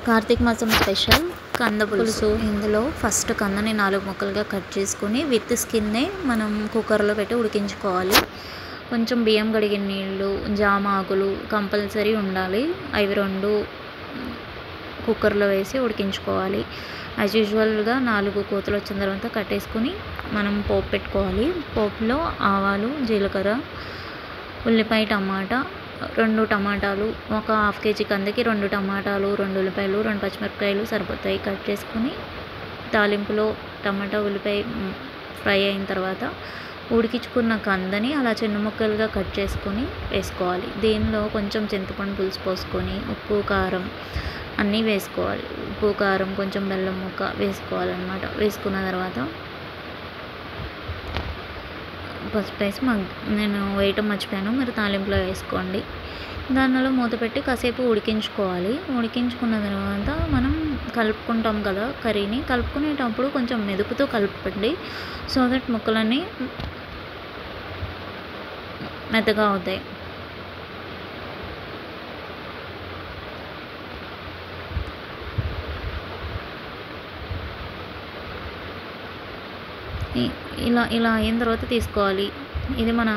కార్తీక మాసం స్పెషల్ కంద పులుసు. ఇందులో ఫస్ట్ కందని 4 ముక్కలుగా కట్ చేసుకొని విత్ స్కిన్నే మనం కుక్కర్లో పెట్టి ఉడికించుకోవాలి. కొంచెం బియ్యం కడిగిన నీళ్ళు, జామ ఆకులు కంపల్సరీ ఉండాలి. అవి 2 కుక్కర్లో వేసి ఉడికించుకోవాలి. యాజ్ యూజువల్గా 4 కోతలు వచ్చిన తర్వాత కట్టేసుకొని మనం పోపు పెట్టుకోవాలి. పోపులో ఆవాలు, జీలకర్ర, ఉల్లిపాయ, టమాటా, 2 టమాటాలు, ఒక హాఫ్ కేజీ కందకి 2 టమాటాలు, 2 ఉల్లిపాయలు, 2 పచ్చిమిరపకాయలు సరిపోతాయి. కట్ చేసుకుని తాలింపులో టమాటా, ఉల్లిపాయ ఫ్రై అయిన తర్వాత ఉడికించుకున్న కందని అలా చిన్న ముక్కలుగా కట్ చేసుకొని వేసుకోవాలి. దీనిలో కొంచెం చింతపండు పులుసు పోసుకొని ఉప్పు, కారం అన్నీ వేసుకోవాలి. ఉప్పు, కారం, కొంచెం బెల్లం ముక్క వేసుకోవాలన్నమాట. వేసుకున్న తర్వాత పసుపు వేసి నేను వేయటం మర్చిపోయాను, మీరు తాలింపులో వేసుకోండి. దానిలో మూత పెట్టి కాసేపు ఉడికించుకోవాలి. ఉడికించుకున్న తర్వాత మనం కలుపుకుంటాం కదా కర్రీని. కలుపుకునేటప్పుడు కొంచెం మెదుపుతో కలుపుకోండి, సో దట్ ముక్కలన్నీ మెత్తగా అవుతాయి. ఇలా అయిన తర్వాత తీసుకోవాలి. ఇది మన